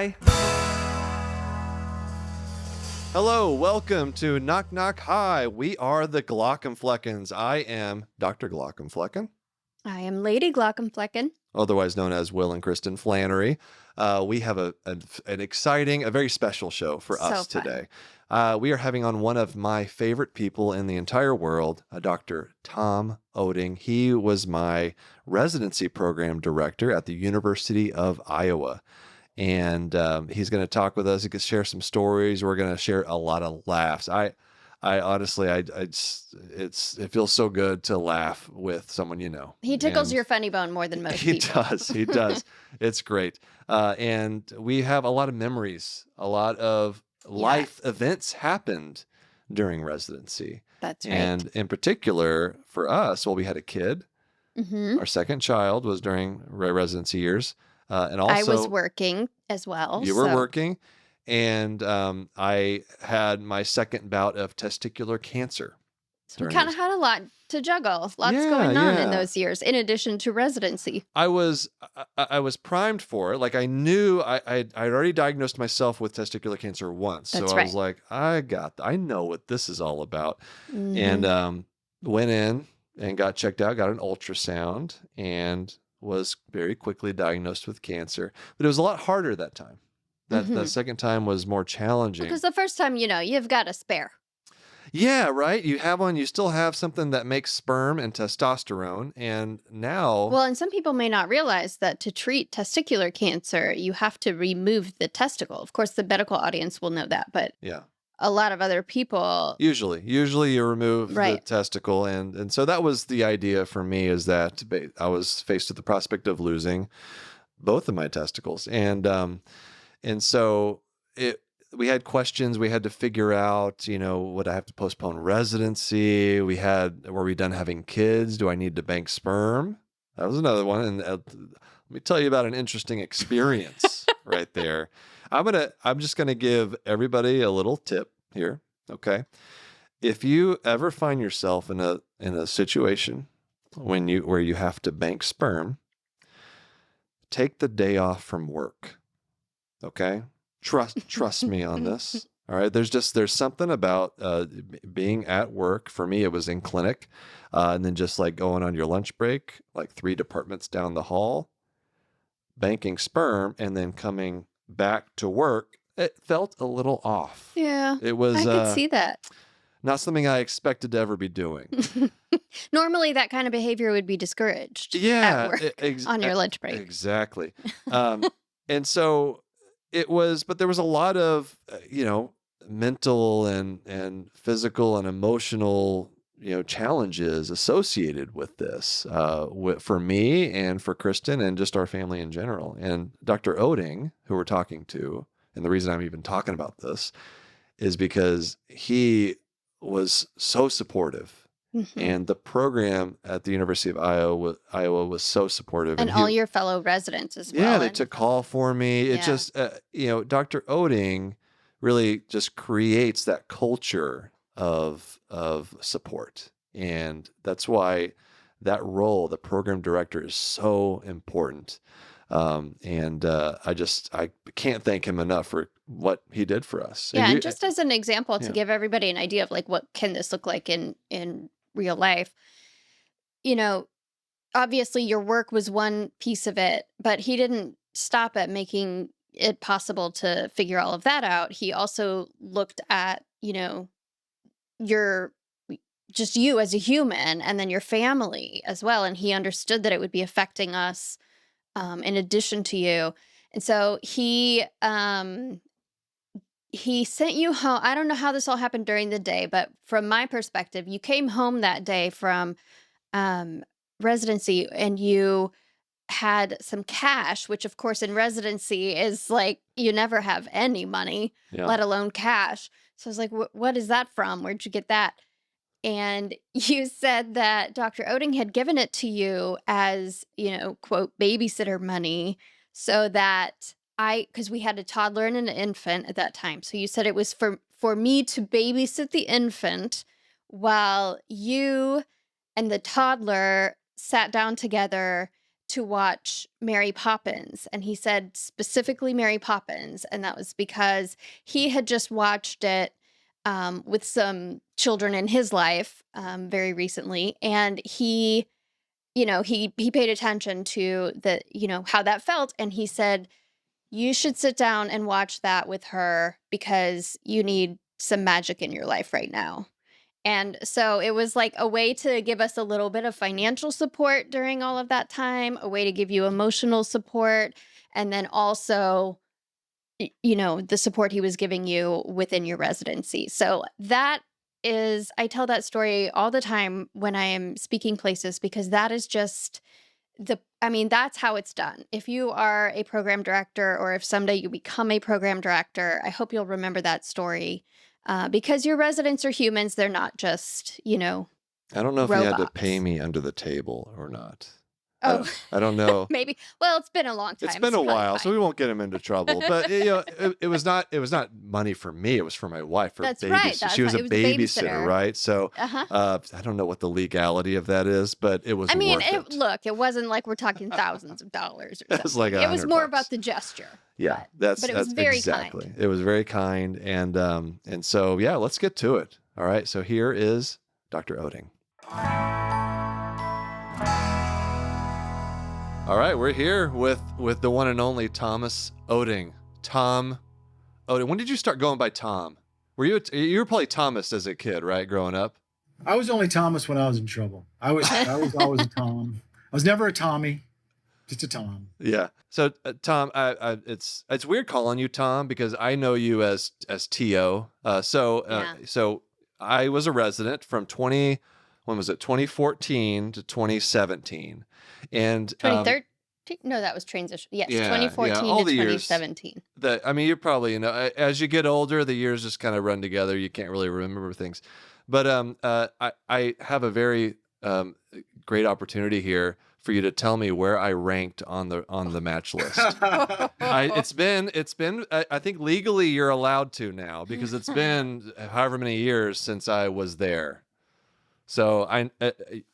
Hi. Hello, welcome to Knock Knock Hi. We are the Glaucomfleckens. I am Dr. Glaucomflecken, I am Lady Glaucomflecken. otherwise known as Will and Kristen Flannery. We have an exciting, a very special show for So us fun. today. We are having on one of my favorite people in the entire world, Dr. Tom Oetting. He was my residency program director at the University of Iowa. And he's going to talk with us. He could share some stories. We're going to share a lot of laughs. I honestly, it feels so good to laugh with someone you know. He tickles And your funny bone more than most he people. does. He does. It's great. And we have a lot of memories. A lot of life events happened during residency. That's right. And in particular, for us, well, we had a kid. Mm-hmm. Our second child was during residency years. And also, I was working as well. you were working, and I had my second bout of testicular cancer. So we kind of had a lot to juggle. Lots going on in those years, in addition to residency. I was primed for it. Like I knew I'd already diagnosed myself with testicular cancer once. That's so right. I was like, I know what this is all about. Mm-hmm. And went in and got checked out, got an ultrasound, and was very quickly diagnosed with cancer. But it was a lot harder that time. That second time was more challenging. Because the first time, you've got a spare. Yeah, right. You still have something that makes sperm and testosterone. And now. Well, and some people may not realize that to treat testicular cancer, you have to remove the testicle. Of course, the medical audience will know that, but yeah. A lot of other people. Usually you remove the testicle. And so that was the idea for me, is that I was faced with the prospect of losing both of my testicles. And so we had questions. We had to figure out, would I have to postpone residency? Were we done having kids? Do I need to bank sperm? That was another one. And let me tell you about an interesting experience right there. I'm just going to give everybody a little tip here. Okay. If you ever find yourself in a situation where you have to bank sperm, take the day off from work. Okay. Trust me on this. All right. There's something about being at work. For me, it was in clinic, and then just like going on your lunch break, like 3 departments down the hall, banking sperm, and then coming back to work. It felt a little off. Yeah. It was. I could see that. Not something I expected to ever be doing. Normally, that kind of behavior would be discouraged. Yeah, at work on your lunch break. Exactly. And so. It was, but there was a lot of, mental and physical and emotional, challenges associated with this, for me and for Kristen and just our family in general. And Dr. Oetting, who we're talking to, and the reason I'm even talking about this is because he was so supportive. Mm-hmm. And the program at the University of Iowa was so supportive. And all your fellow residents as well. Yeah, they took call for me. It just, Dr. Oetting really just creates that culture of support. And that's why that role, the program director, is so important. I can't thank him enough for what he did for us. Yeah, and just as an example to give everybody an idea of like what can this look like in real life, obviously your work was one piece of it, but he didn't stop at making it possible to figure all of that out. He also looked at, just you as a human and then your family as well. And he understood that it would be affecting us in addition to you. And so he sent you home. I don't know how this all happened during the day, but from my perspective, you came home that day from residency and you had some cash, which of course in residency is like, you never have any money, let alone cash. So I was like, what is that from? Where'd you get that? And you said that Dr. Oetting had given it to you as, quote, babysitter money so that because we had a toddler and an infant at that time. So you said it was for me to babysit the infant while you and the toddler sat down together to watch Mary Poppins, and he said specifically Mary Poppins, and that was because he had just watched it with some children in his life very recently, and he paid attention to how that felt, and he said, you should sit down and watch that with her because you need some magic in your life right now. And so it was like a way to give us a little bit of financial support during all of that time, a way to give you emotional support, and then also, the support he was giving you within your residency. So I tell that story all the time when I am speaking places, because that is just that's how it's done. If you are a program director, or if someday you become a program director, I hope you'll remember that story. Because your residents are humans. They're not just, I don't know if robots. you had to pay me under the table or not. Oh, I don't know. Maybe. Well, it's been a long time. It's been a while, so we won't get him into trouble. But it was not money for me. It was for my wife. That's right. She was a babysitter, right? So Uh-huh. I don't know what the legality of that is, but it was. I mean, worth it. Look, it wasn't like we're talking thousands of dollars or something. It was more about the gesture. Yeah, but it was very exactly. kind. It was very kind, and so yeah, let's get to it. All right, so here is Dr. Oetting. All right, we're here with the one and only Thomas Oetting. Tom Oetting. When did you start going by Tom? You were probably Thomas as a kid, right? Growing up. I was only Thomas when I was in trouble. I was always a Tom. I was never a Tommy, just a Tom. Yeah. So Tom, it's weird calling you Tom because I know you as T.O. So I was a resident from 2014 to 2017. And 2013? No, that was transition. Yes, 2014 to 2017. You probably, as you get older, the years just kind of run together. You can't really remember things. But I have a very great opportunity here for you to tell me where I ranked on the match list. It's been I think legally you're allowed to now because it's been however many years since I was there. So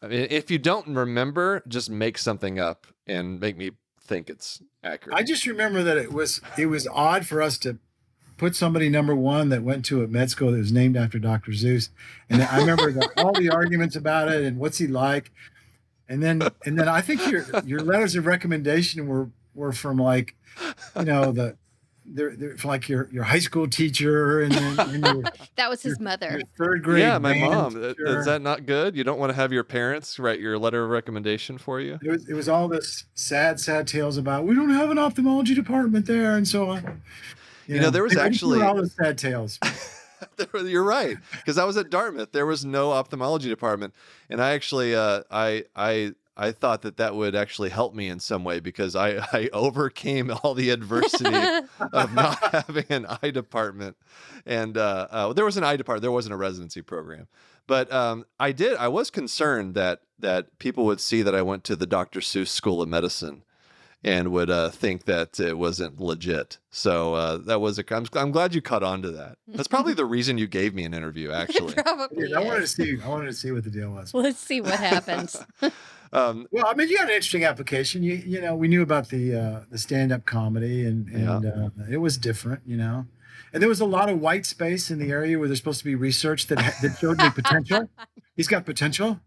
if you don't remember, just make something up and make me think it's accurate. I just remember that it was odd for us to put somebody number one that went to a med school that was named after Dr. Seuss. And I remember all the arguments about it and what's he like. And then I think your letters of recommendation were from like, they're like your high school teacher and that was his mother. Your third grade. Yeah, my mom. Is that not good? You don't want to have your parents write your letter of recommendation for you? It was all this sad tales about we don't have an ophthalmology department there and so on. There was actually all those sad tales. You're right, because I was at Dartmouth. There was no ophthalmology department, and I actually I thought that would actually help me in some way because I overcame all the adversity of not having an eye department, and there was an eye department. There wasn't a residency program, but I was concerned that people would see that I went to the Dr. Seuss School of Medicine and would think that it wasn't legit. So that was I'm glad you caught on to that. That's probably the reason you gave me an interview, actually. Probably. I wanted to see what the deal was. Let's see what happens. Well, you had an interesting application. We knew about the stand-up comedy, and it was different, And there was a lot of white space in the area where there's supposed to be research that showed me potential. He's got potential.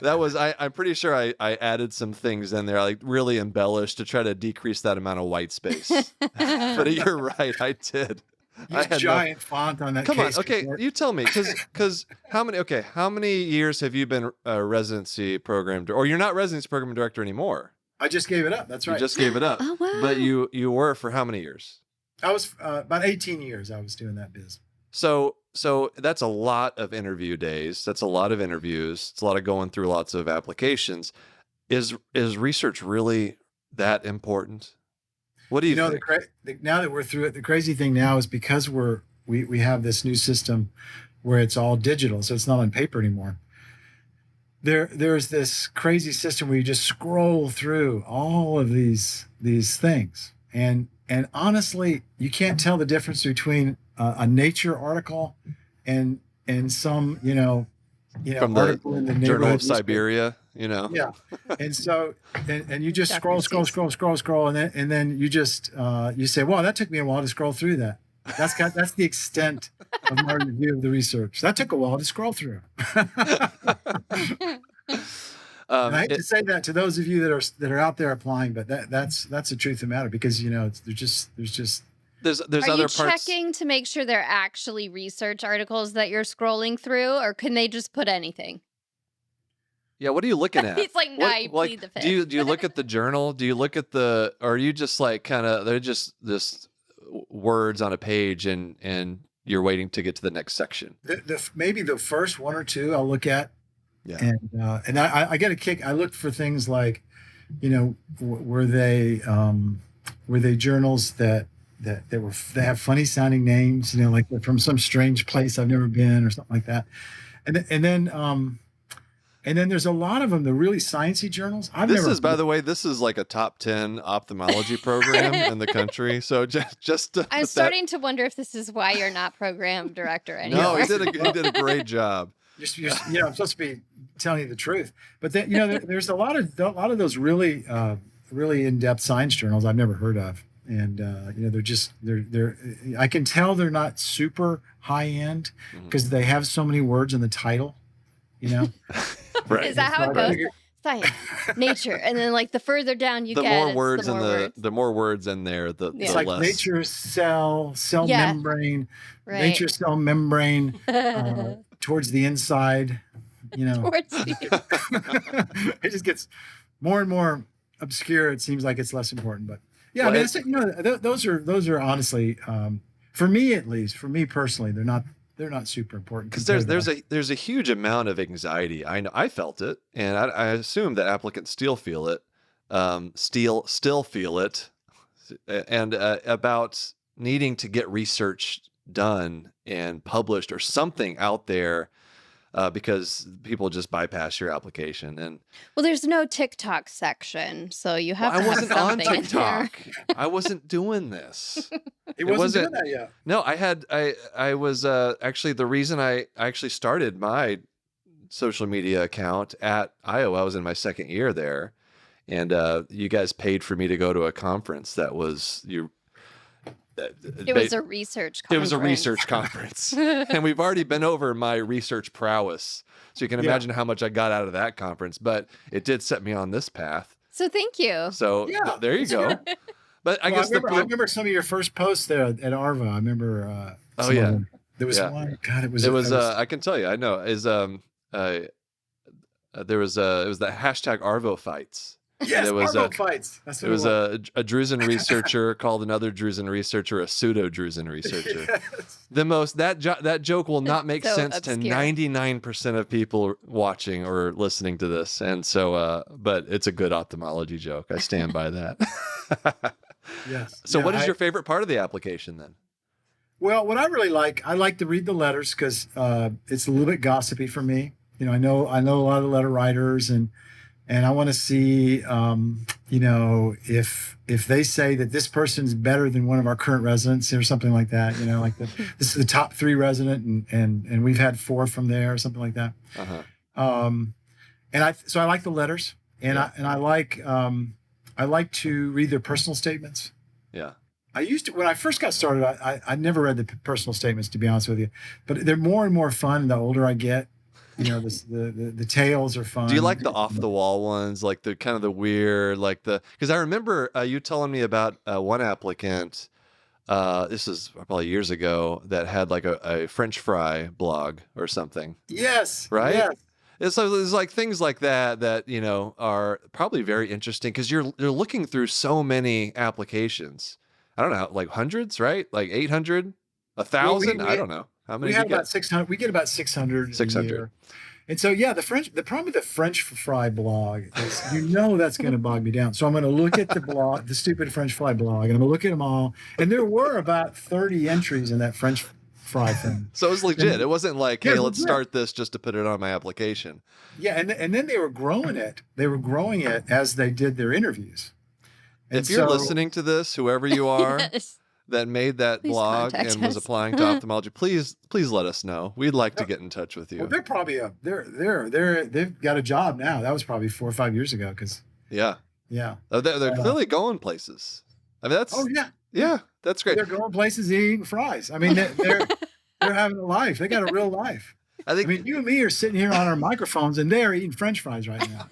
I'm pretty sure I added some things in there, like really embellished to try to decrease that amount of white space. But you're right, I did. I had giant font on that. Come on, okay, report. You tell me, because how many years have you been a residency program, or you're not residency program director anymore? I just gave it up. That's right. You just gave it up. Oh wow! But you were for how many years? I was about 18 years. I was doing that biz. So that's a lot of interview days. That's a lot of interviews. It's a lot of going through lots of applications. Is research really that important? What do you think? Now that we're through it, the crazy thing now is because we have this new system where it's all digital, so it's not on paper anymore. There's this crazy system where you just scroll through all of these things, and honestly, you can't tell the difference between a Nature article and some from the article in the Journal neighborhood of Siberia, you know. Yeah. And so, and you just Dr. scroll, and then you just you say, "Wow, that took me a while to scroll through that." That's the extent of my review of the research. That took a while to scroll through. And I hate to say that to those of you that are out there applying, but that's the truth of the matter, because there's other Are you parts. checking to make sure they're actually research articles that you're scrolling through, or can they just put anything? Yeah, what are you looking at? He's like, no, I plead the fifth. Do you look at the journal? Do you look at or are you just like they're just words on a page and you're waiting to get to the next section? Maybe the first one or two I'll look at. Yeah. And I get a kick. I looked for things like, were they journals that they have funny sounding names, like they're from some strange place I've never been or something like that. And then there's a lot of them, the really sciencey journals. By the way, this is like a top 10 ophthalmology program in the country. So just I'm starting to wonder if this is why you're not program director anymore. No, he did a great job. I'm supposed to be telling you the truth, but then there's a lot of those really in-depth science journals I've never heard of, and they're I can tell they're not super high end because they have so many words in the title, Right. Is that how it goes? Science, nature, and then like the further down you the get, more words the more words in there, the like less. nature cell membrane, right. nature cell membrane towards the inside, Towards it just gets more and more obscure. It seems like it's less important, but yeah, well, I mean, those are honestly, for me at least, for me personally, they're not super important, because there's a huge amount of anxiety. I know I felt it, and I assume that applicants still feel it, still feel it, and about needing to get research done and published or something out there, because people just bypass your application. And there's no TikTok section, so you have to have something on in TikTok. there. I wasn't doing this. It wasn't doing that yet. No, I was actually the reason I actually started my social media account at Iowa. I was in my second year there, and you guys paid for me to go to a conference that was It was a research conference. It was a research conference. And we've already been over my research prowess. So you can imagine how much I got out of that conference, but it did set me on this path. So thank you. So there you go. But I guess I remember some of your first posts there at ARVA. I remember. There was one. God, it was. I can tell you. I know. It was the hashtag Arvo fights. Yes, Arvo fights. That's what it was. A Drusen researcher called another Drusen researcher a pseudo Drusen researcher. Yes. That joke will not make sense obscure. to 99% of people watching or listening to this, and so but it's a good ophthalmology joke. I stand by that. Yes. So what is your favorite part of the application then? Well, what I really like, I like to read the letters because it's a little bit gossipy for me. I know a lot of the letter writers, and I want to see, if they say that this person's better than one of our current residents or something like that. This is the top 3 resident, and we've had 4 from there or something like that. So I like the letters, and I like to read their personal statements. Yeah. I used to, when I first got started, I never read the personal statements, to be honest with you, but they're more and more fun the older I get. The tales are fun. Do you like the off the wall ones, like the kind of the weird, because I remember you telling me about one applicant, this is probably years ago, that had like a French fry blog or something. Yes. Right? Yes. It's like things like that are probably very interesting because you're looking through so many applications. I don't know, like hundreds, right? Like 800, 1,000. I don't know how many. We have about 600. We get about 600. 600. And so the problem with the French fry blog is that's going to bog me down. So I'm going to look at the blog, the stupid French fry blog, and I'm going to look at them all. And there were about 30 entries in that French fry thing. So it was legit. It wasn't like, hey, let's start this just to put it on my application. Yeah, and then they were growing it. They were growing it as they did their interviews. If you're listening to this, whoever you are, yes. that made that Please blog contact and was us. applying to ophthalmology, please let us know. We'd like to get in touch with Well, you. they're probably they've got a job now. That was probably 4 or 5 years ago. Yeah. Yeah. They're clearly going places. I mean, Oh yeah. yeah, that's great. They're going places eating fries. I mean, they're having a life. They got a real life. I mean, you and me are sitting here on our microphones, and they're eating French fries right now.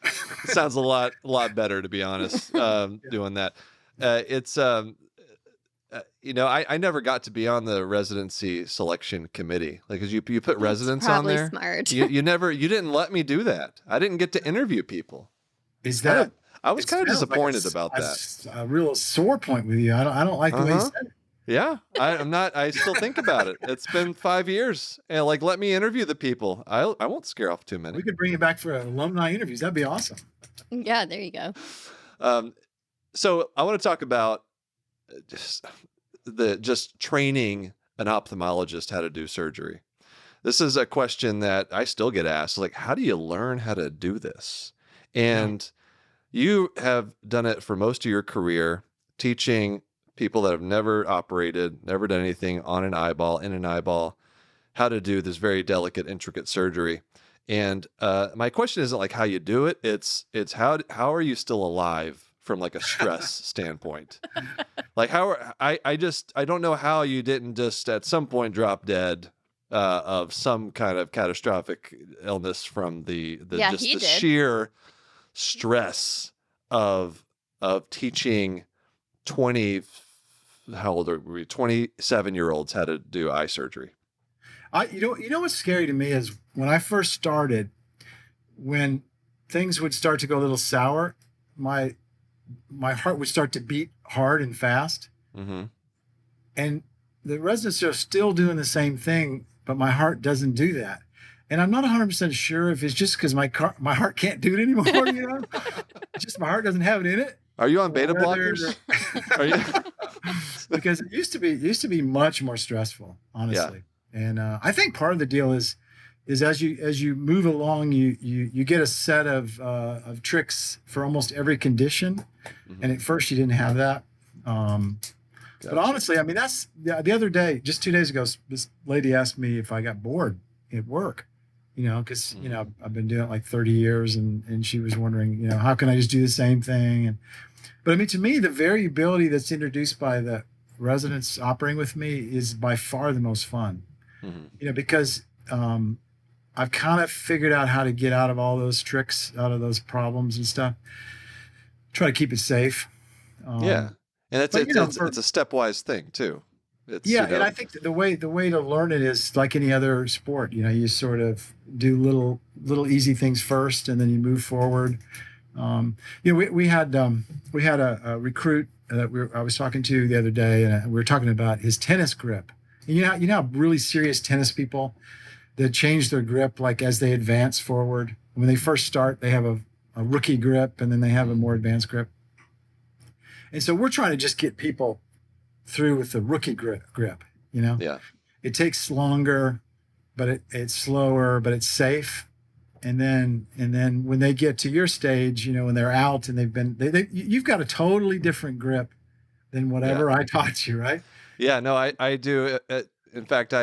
It sounds a lot better, to be honest. Doing that, it's I never got to be on the residency selection committee, like, because you put residents on there. Smart. You didn't let me do that. I didn't get to interview people. Is that? I was kind of disappointed about that. A real sore point with you. I don't like the way you said it. Yeah, I'm not. I still think about it. It's been 5 years, and like, let me interview the people. I won't scare off too many. We could bring you back for alumni interviews. That'd be awesome. Yeah, there you go. So I want to talk about just training an ophthalmologist how to do surgery. This is a question that I still get asked. Like, how do you learn how to do this? And you have done it for most of your career, teaching people that have never operated, never done anything on an eyeball, in an eyeball, how to do this very delicate, intricate surgery. And my question isn't like how you do it. It's how are you still alive from like a stress standpoint? Like, I don't know how you didn't just at some point drop dead of some kind of catastrophic illness from the sheer stress of teaching 27-year-olds how to do eye surgery. You know what's scary to me is when I first started, when things would start to go a little sour, my heart would start to beat hard and fast. Mm-hmm. And the residents are still doing the same thing, but my heart doesn't do that. And I'm not 100% sure if it's just because my heart can't do it anymore. You know, just my heart doesn't have it in it. Are you on beta blockers? Are you? Because it used to be much more stressful, honestly. Yeah. And I think part of the deal is as you move along, you get a set of tricks for almost every condition. Mm-hmm. And at first you didn't have that. But honestly, I mean, that's the other day, just 2 days ago, this lady asked me if I got bored at work, you know, because, you know, I've been doing it like 30 years and she was wondering, you know, how can I just do the same thing? But I mean, to me, the variability that's introduced by the residents operating with me is by far the most fun, you know, because I've kind of figured out how to get out of all those tricks, out of those problems and stuff. Try to keep it safe. Yeah. And it's a stepwise thing too. And I think that the way to learn it is like any other sport. You know, you sort of do little easy things first, and then you move forward. You know, we had a recruit that I was talking to the other day, and we were talking about his tennis grip. And you know how really serious tennis people that change their grip like as they advance forward. When they first start, they have a rookie grip, and then they have a more advanced grip. And so we're trying to just get people through with the rookie grip, you know? Yeah. It takes longer, but it's slower, but it's safe. And then when they get to your stage, you know, when they're out and you've got a totally different grip than whatever I taught you, right? Yeah, no, I do. In fact,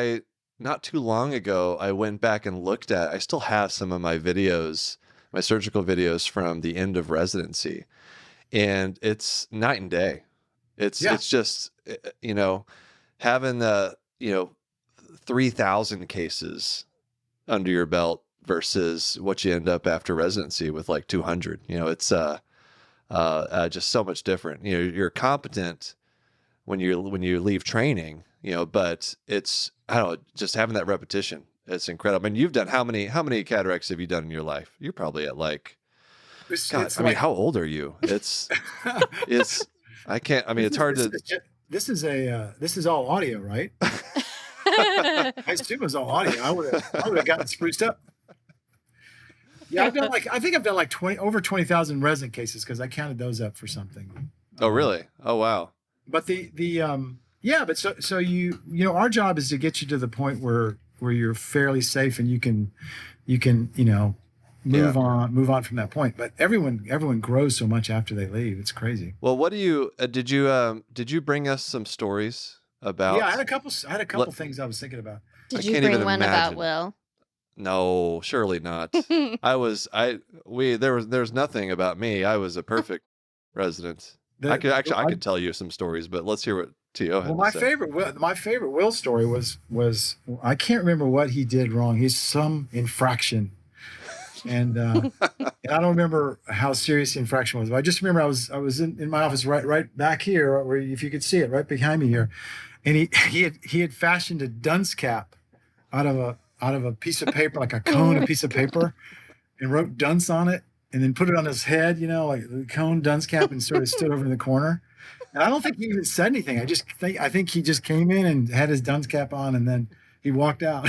not too long ago, I went back and looked at, I still have some of my videos, my surgical videos from the end of residency. And it's night and day. It's just, you know, having 3,000 cases under your belt versus what you end up after residency with like 200. You know, it's just so much different. You know, you're competent when you leave training, you know, but it's, I don't know, just having that repetition. It's incredible. I mean, you've done how many cataracts have you done in your life? You're probably at like, God, I mean, how old are you? It's I can't. I mean, it's hard to. This is all audio, right? I assume it was all audio. I would have gotten spruced up. Yeah, I think I've done like over 20,000 resin cases because I counted those up for something. Oh, really? Oh, wow. But but so you know, our job is to get you to the point where you're fairly safe and you can, you know, move on from that point. But everyone grows so much after they leave. It's crazy. Well, what do you did you bring us some stories about? Yeah, I had a couple things I was thinking about. Did you bring one about Will? No, surely not. There's nothing about me. I was a perfect resident. I could tell you some stories, but let's hear what T.O. had to say. My favorite Will story was I can't remember what he did wrong. He's some infraction, and I don't remember how serious the infraction was. But I just remember I was in my office right back here, where if you could see it right behind me here, and he had fashioned a dunce cap out of a piece of paper, like a cone, a piece of paper, and wrote dunce on it, and then put it on his head, like the cone dunce cap, and sort of stood over in the corner. And I don't think he even said anything. I think he just came in and had his dunce cap on, and then he walked out.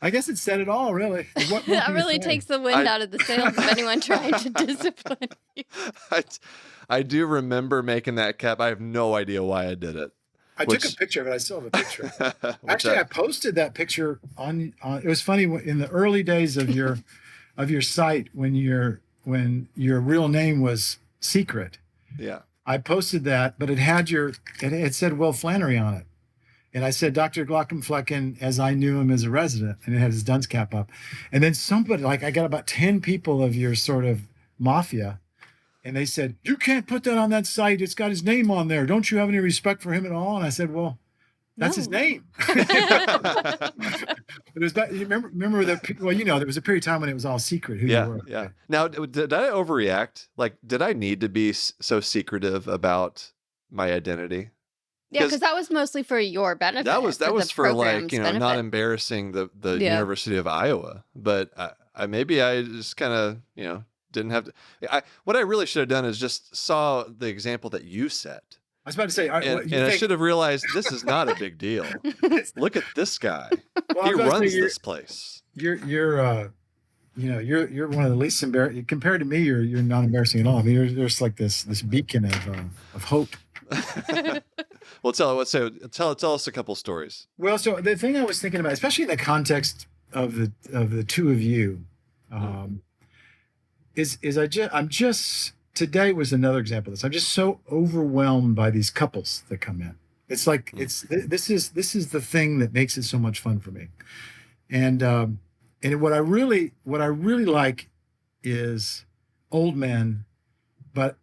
I guess it said it all, really. That really takes the wind out of the sails of anyone trying to discipline you. I do remember making that cap. I have no idea why I did it. I took a picture of it. I still have a picture. Actually, I posted that picture on. It was funny in the early days of your site when your real name was secret. Yeah. I posted that, but it said Will Flannery on it, and I said Dr. Glaucomfleckens as I knew him as a resident, and it had his dunce cap up, and then somebody I got about 10 people of your sort of mafia. And they said, you can't put that on that site. It's got his name on there. Don't you have any respect for him at all? And I said, well, that's his name. But it was back, remember that, well, there was a period of time when it was all secret who you were. Yeah. Now, did I overreact? Like, did I need to be so secretive about my identity? Yeah, because that was mostly for your benefit. That was for benefit. not embarrassing the University of Iowa. But maybe I just kind of, didn't have to. What I really should have done is just saw the example that you set. I was about to say, I should have realized this is not a big deal. Look at this guy. Well, he runs this place. You're one of the least embarrassing compared to me. You're not embarrassing at all. I mean, you're just like this beacon of hope. Well, tell us a couple stories. Well, so the thing I was thinking about, especially in the context of the two of you. Today was another example of this. I'm just so overwhelmed by these couples that come in. It's like this is the thing that makes it so much fun for me. And what I really like is old men, but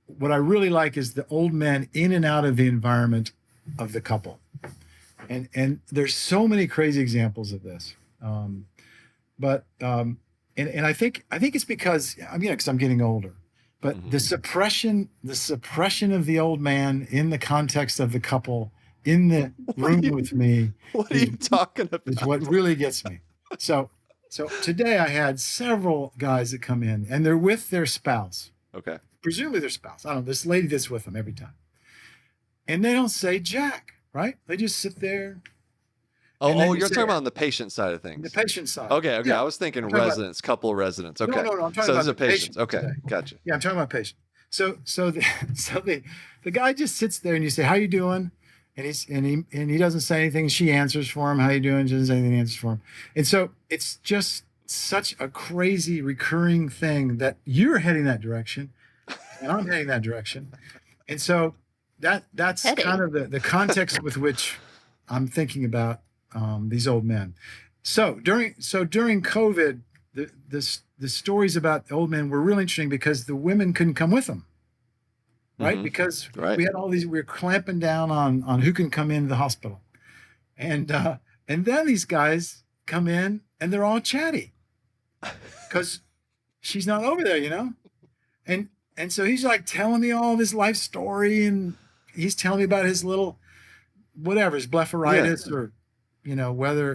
what I really like is the old men in and out of the environment of the couple. And there's so many crazy examples of this. And I think it's because I'm getting older, but the suppression of the old man in the context of the couple in the room with me. What are you talking about? Is what really gets me. So today I had several guys that come in and they're with their spouse. Okay. Presumably their spouse. I don't know, this lady that's with them every time. And they don't say jack, right? They just sit there. Oh, you're talking about on the patient side of things. The patient side. Okay. Yeah. I was thinking couple residents. Okay. No, I'm talking about the patients. Okay, today. gotcha. Yeah, I'm talking about patients. So the guy just sits there and you say, "How you doing?" And he doesn't say anything. She answers for him. "How you doing?" She doesn't say anything. Answers for him. And so it's just such a crazy recurring thing that you're heading that direction, and I'm heading that direction. And so that's kind of the context with which I'm thinking about these old men. So during COVID, the stories about the old men were really interesting because the women couldn't come with them, right? Because we had we were clamping down on who can come into the hospital, and then these guys come in and they're all chatty because she's not over there, and so he's like telling me all this life story, and he's telling me about his little whatever, his blepharitis or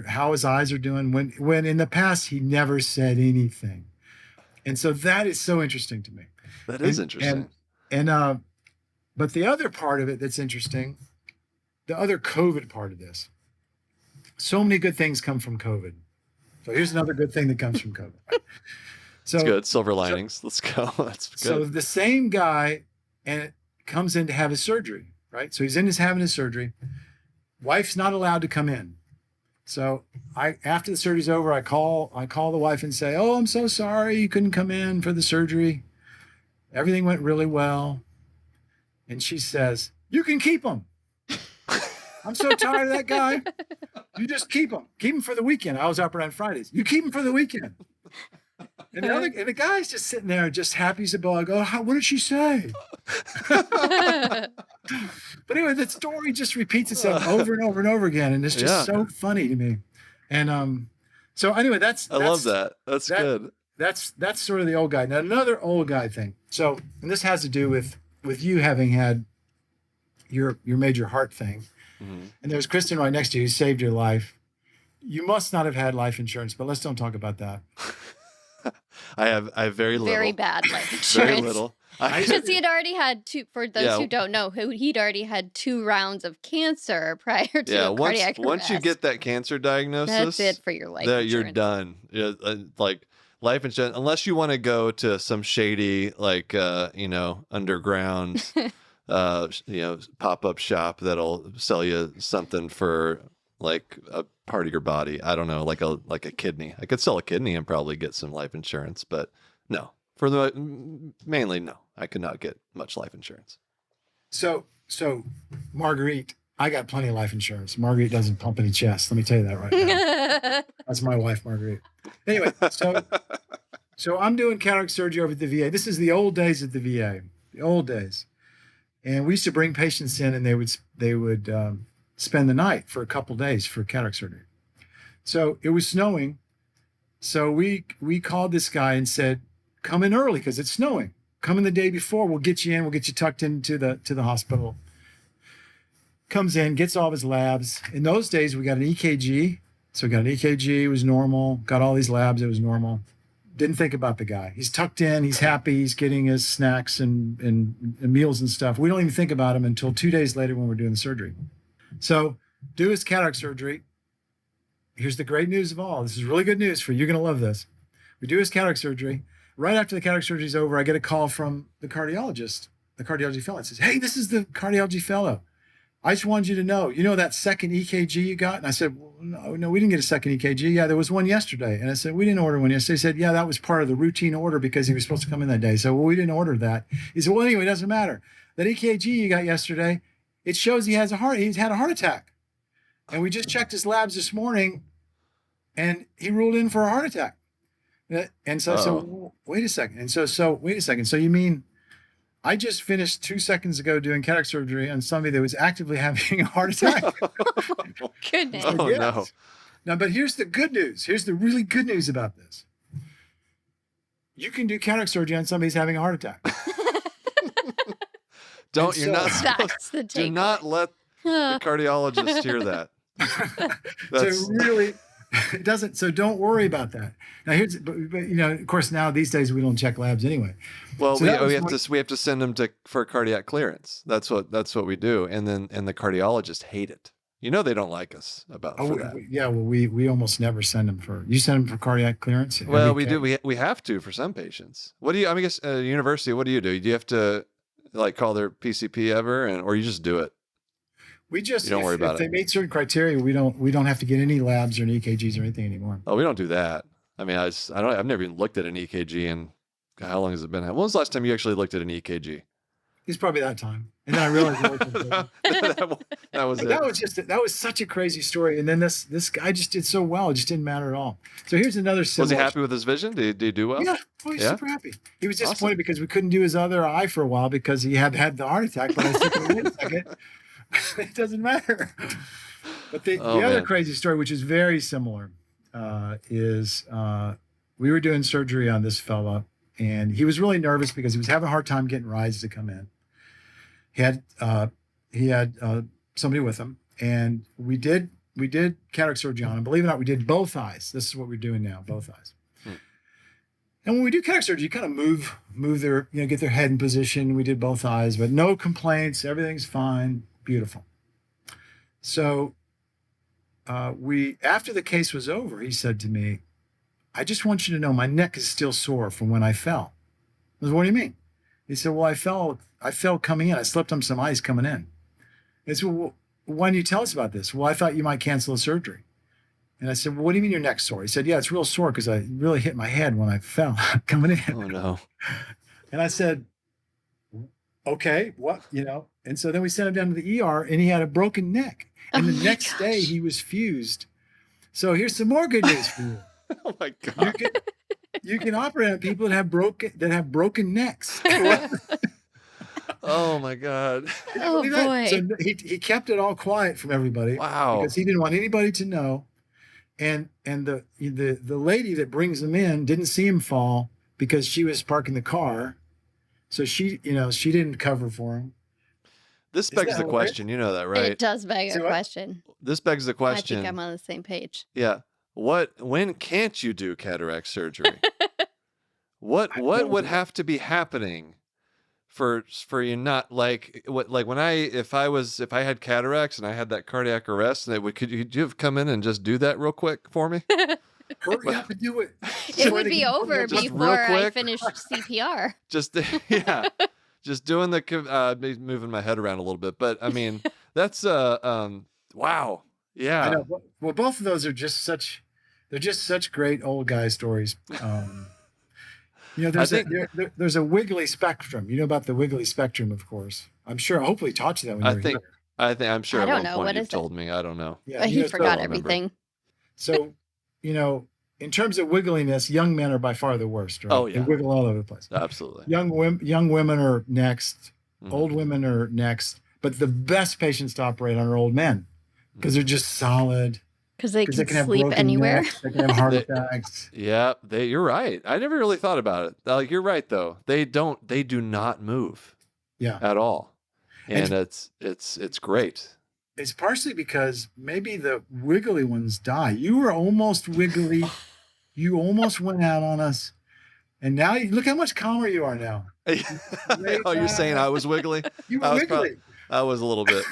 how his eyes are doing, when in the past he never said anything. And so that is so interesting to me. That is interesting. But the other part of it that's interesting, the other COVID part of this, so many good things come from COVID. So here's another good thing that comes from COVID. So it's good. Silver linings. Let's go. That's good. So the same guy comes in to have his surgery, right? So he's having his surgery. Wife's not allowed to come in. So after the surgery's over, I call the wife and say, "Oh, I'm so sorry you couldn't come in for the surgery. Everything went really well." And she says, "You can keep him. I'm so tired of that guy. You just keep him. Keep him for the weekend." I was operating on Fridays. "You keep him for the weekend." And the guy's just sitting there, just happy as a bug. "Oh, what did she say?" But anyway, the story just repeats itself over and over and over again, and it's just so funny to me. And so anyway, I love that. That's good. That's sort of the old guy. Now another old guy thing. So, and this has to do with you having had your major heart thing. Mm-hmm. And there's Kristen right next to you who saved your life. You must not have had life insurance, but let's don't talk about that. I have very little. Very bad life insurance. Very little. Because he had already had for those who don't know, he'd already had 2 rounds of cancer prior to a cardiac arrest. Once you get that cancer diagnosis, that's it for your life insurance. You're done. Like life insurance, unless you want to go to some shady, like, underground, pop-up shop that'll sell you something for like a part of your body. I don't know, like a kidney. I could sell a kidney and probably get some life insurance, but no. Mainly, no. I could not get much life insurance. So Marguerite, I got plenty of life insurance. Marguerite doesn't pump any chest. Let me tell you that right now. That's my wife, Marguerite. Anyway, so I'm doing cataract surgery over at the VA. This is the old days at the VA, the old days. And we used to bring patients in, and they would spend the night for a couple days for cataract surgery. So it was snowing. So we called this guy and said, "Come in early because it's snowing. Come in the day before. We'll get you in. We'll get you tucked into the hospital." Comes in, gets all of his labs. In those days, we got an EKG. So we got an EKG. It was normal. Got all these labs. It was normal. Didn't think about the guy. He's tucked in. He's happy. He's getting his snacks and meals and stuff. We don't even think about him until 2 days later when we're doing the surgery. So do his cataract surgery. Here's the great news of all. This is really good news for you. You're going to love this. We do his cataract surgery. Right after the cataract surgery is over, I get a call from the cardiologist, the cardiology fellow. It says, "Hey, this is the cardiology fellow. I just wanted you to know, that second EKG you got?" And I said, "Well, no, we didn't get a second EKG. Yeah, there was one yesterday." And I said, "We didn't order one yesterday." He said, "Yeah, that was part of the routine order because he was supposed to come in that day." So, "Well, we didn't order that." He said, "Well, anyway, it doesn't matter. That EKG you got yesterday, it shows he's had a heart attack. And we just checked his labs this morning, and he ruled in for a heart attack." And so wait a second. And so wait a second. So you mean I just finished 2 seconds ago doing cataract surgery on somebody that was actively having a heart attack? Goodness. Oh, yes. No. Now, but here's the good news. Here's the really good news about this. You can do cataract surgery on somebody who's having a heart attack. Do not let the cardiologist hear that. So really, it doesn't. So don't worry about that. Now but of course, now these days we don't check labs anyway. Well, so we have to send them for cardiac clearance. That's what we do, and the cardiologists hate it. They don't like us for that. Yeah, well, we almost never send them for. You send them for cardiac clearance? Well, we do. We have to for some patients. What do you? I guess university. What do you do? Do you have to call their PCP ever, or you just do it? We just don't worry about it. If they meet certain criteria, we don't have to get any labs or any EKGs or anything anymore. Oh, we don't do that. I mean, I've never even looked at an EKG, and how long has it been? When was the last time you actually looked at an EKG? It's probably that time. And then I realized that was it. That was such a crazy story. And then this guy just did so well. It just didn't matter at all. So here's another similar. Was he happy with his vision? Did he do well? Yeah. Oh, he's super happy. He was disappointed because we couldn't do his other eye for a while because he had the heart attack. But I said, wait a second. It doesn't matter. But the other crazy story, which is very similar, is we were doing surgery on this fella, and he was really nervous because he was having a hard time getting rides to come in. He had somebody with him, and we did cataract surgery on him. Believe it or not, we did both eyes. This is what we're doing now, both eyes. And when we do cataract surgery, you kind of move their, get their head in position. We did both eyes, but no complaints. Everything's fine. Beautiful. So after the case was over, he said to me, "I just want you to know my neck is still sore from when I fell." I said, "What do you mean?" He said, "Well, I fell coming in. I slipped on some ice coming in." I said, "Well, why didn't you tell us about this?" "Well, I thought you might cancel the surgery." And I said, well, what do you mean your neck's sore? He said, yeah, it's real sore because I really hit my head when I fell coming in. Oh, no. And I said, okay, what, And so then we sent him down to the ER and he had a broken neck. And the next day he was fused. So here's some more good news for you. Oh my God. You can operate on people that have broken necks. Oh my God. Oh boy. So he kept it all quiet from everybody. Wow. Because he didn't want anybody to know. And the lady that brings him in didn't see him fall because she was parking the car. So she didn't cover for him. This begs the question. You know that, right? It does beg a question. This begs the question. I think I'm on the same page. Yeah. When can't you do cataract surgery? What would have to be happening for you not if I had cataracts and I had that cardiac arrest, and could you have come in and just do that real quick for me? Hurry up and do it. It would be over before I finished CPR. Just just doing moving my head around a little bit, but I mean that's wow. Yeah. I know. Well, both of those are just such great old guy stories. There's a wiggly spectrum. You know about the wiggly spectrum, of course. I'm sure. I hopefully taught you that when you were here. I'm sure. I don't at one know. point What you is told me. I don't know. Yeah, he forgot everything. So, in terms of wiggliness, young men are by far the worst. Right? Oh yeah, they wiggle all over the place. Absolutely. Young women are next. Mm-hmm. Old women are next. But the best patients to operate on are old men because they're just solid. Because they can have sleep anywhere. Necks, they can have heart attacks. Yeah, you're right. I never really thought about it. You're right though. They do not move. Yeah. At all. And it's great. It's partially because maybe the wiggly ones die. You were almost wiggly. You almost went out on us. And now look how much calmer you are now. Oh, you're saying I was wiggly? You were wiggly. I was a little bit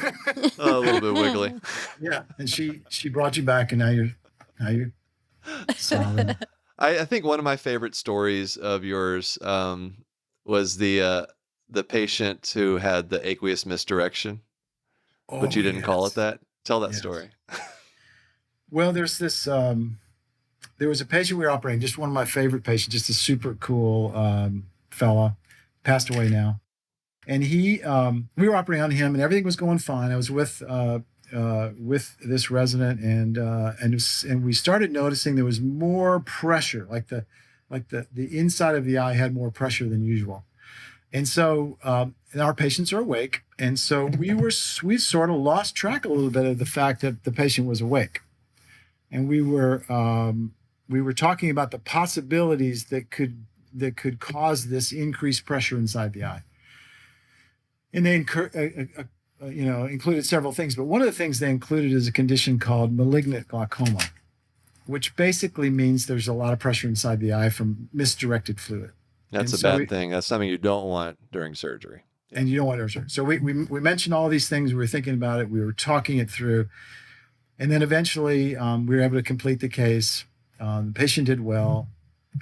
wiggly. Yeah, and she brought you back, and now you're solid. I think one of my favorite stories of yours was the patient who had the aqueous misdirection, but you didn't call it that. Tell that story. Well, there's this. There was a patient we were operating, just one of my favorite patients, just a super cool fella, passed away now. And we were operating on him, and everything was going fine. I was with this resident, and we started noticing there was more pressure, like the inside of the eye had more pressure than usual. And so and our patients are awake, and so we sort of lost track a little bit of the fact that the patient was awake, and we were talking about the possibilities that could cause this increased pressure inside the eye. And they included several things, but one of the things they included is a condition called malignant glaucoma, which basically means there's a lot of pressure inside the eye from misdirected fluid. That's a bad thing. That's something you don't want during surgery. And you don't want during surgery. So we mentioned all these things. We were thinking about it. We were talking it through. And then eventually we were able to complete the case. The patient did well.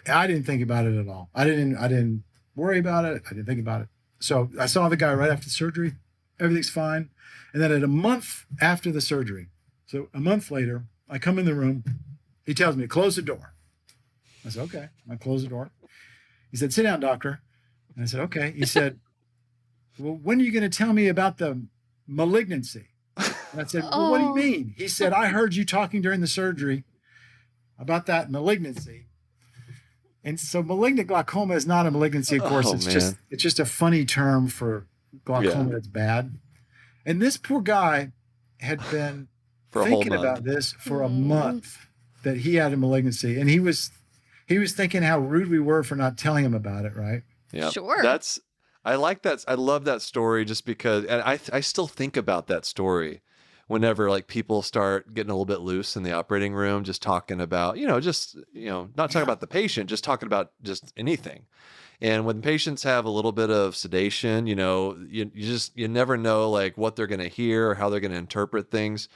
I didn't think about it at all. I didn't worry about it. I didn't think about it. So I saw the guy right after the surgery. Everything's fine. And then at a month after the surgery, so a month later, I come in the room. He tells me to close the door. I said, okay. I close the door. He said, sit down, doctor. And I said, okay. He said, well, when are you going to tell me about the malignancy? And I said, well, what do you mean? He said, I heard you talking during the surgery about that malignancy. And so malignant glaucoma is not a malignancy, of course. It's just a funny term for glaucoma that's bad. And this poor guy had been thinking about this for a month, that he had a malignancy. And he was thinking how rude we were for not telling him about it, right? Yeah. Sure. I like that. I love that story just because, and I still think about that story whenever like people start getting a little bit loose in the operating room, just talking about, not talking about the patient, just talking about just anything. And when patients have a little bit of sedation, you never know like what they're going to hear or how they're going to interpret things.